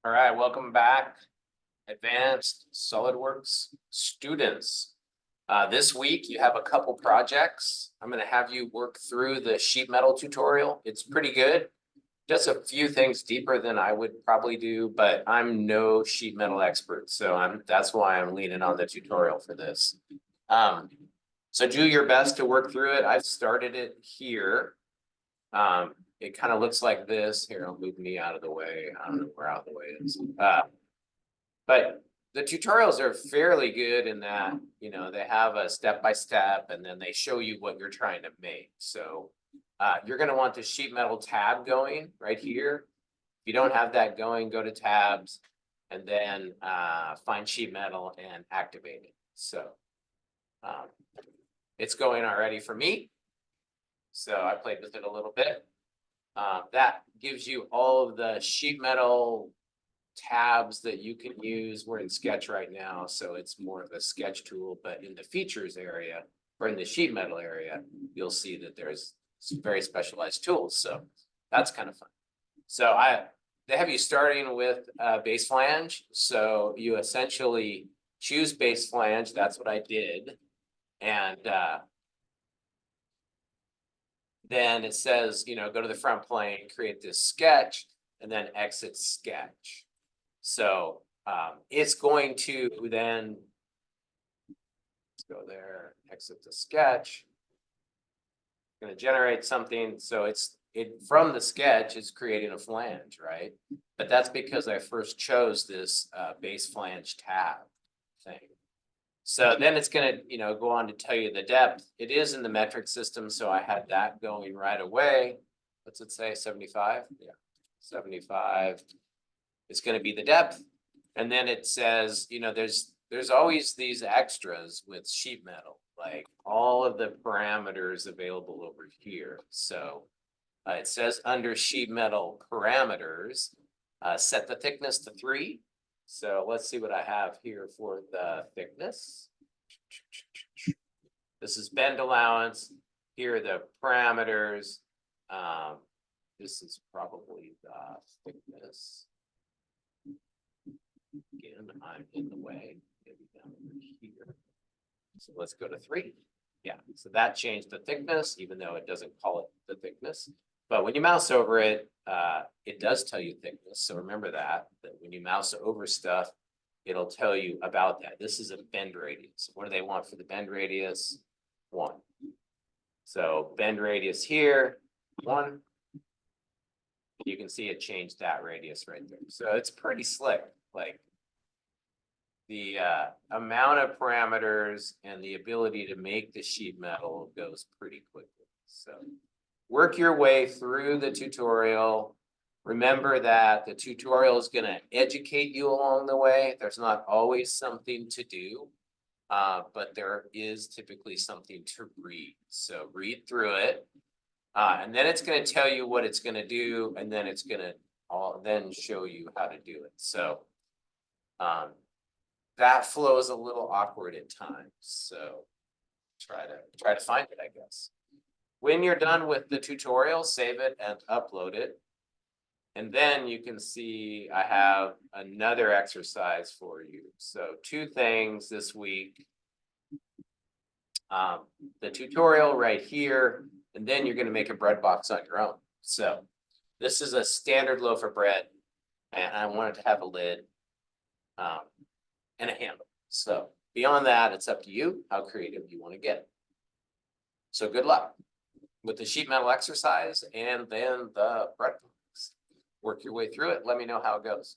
All right, welcome back, Advanced SolidWorks students. This week you have a couple projects. I'm going to have you work through the sheet metal tutorial. It's pretty good. Just a few things deeper than I would probably do, but I'm no sheet metal expert, so that's why I'm leaning on the tutorial for this. So do your best to work through it. I've started it here. It kind of looks like this. Here, I'll move me out of the way. I don't know where out of the way is. But the tutorials are fairly good in that, they have a step-by-step and then they show you what you're trying to make. So you're going to want the sheet metal tab going right here. If you don't have that going, go to tabs and then find sheet metal and activate it. So it's going already for me. So I played with it a little bit. That gives you all of the sheet metal tabs that you can use. We're in Sketch right now, so it's more of a sketch tool, but in the features area or in the sheet metal area, you'll see that there's some very specialized tools. So that's kind of fun. So they have you starting with base flange. So you essentially choose base flange. That's what I did. And then it says, go to the front plane, create this sketch, and then exit sketch. So it's going to then, let's go there, exit the sketch. Going to generate something. So from the sketch, it's creating a flange, right? But that's because I first chose this base flange tab thing. So then it's going to, go on to tell you the depth. It is in the metric system, so I had that going right away. What's it say, 75? Yeah, 75. It's going to be the depth. And then it says, there's always these extras with sheet metal, like all of the parameters available over here. So it says under sheet metal parameters, set the thickness to 3. So let's see what I have here for the thickness. This is bend allowance. Here are the parameters. This is probably the thickness. Again, I'm in the way. Maybe down over here. So let's go to 3. Yeah, so that changed the thickness, even though it doesn't call it the thickness. But when you mouse over it, it does tell you thickness. So remember that when you mouse over stuff, it'll tell you about that. This is a bend radius. What do they want for the bend radius? 1. So bend radius here, 1. You can see it changed that radius right there. So it's pretty slick. Like the amount of parameters and the ability to make the sheet metal goes pretty quickly. So work your way through the tutorial. Remember that the tutorial is going to educate you along the way. There's not always something to do, but there is typically something to read. So read through it, and then it's going to tell you what it's going to do, and then it's going to then show you how to do it. So that flow is a little awkward at times. So try to find it, I guess. When you're done with the tutorial, save it and upload it. And then you can see I have another exercise for you. So 2 things this week. The tutorial right here, and then you're going to make a bread box on your own. So this is a standard loaf of bread, and I want it to have a lid and a handle. So beyond that, it's up to you how creative you want to get. So good luck with the sheet metal exercise and then the bread box. Work your way through it. Let me know how it goes.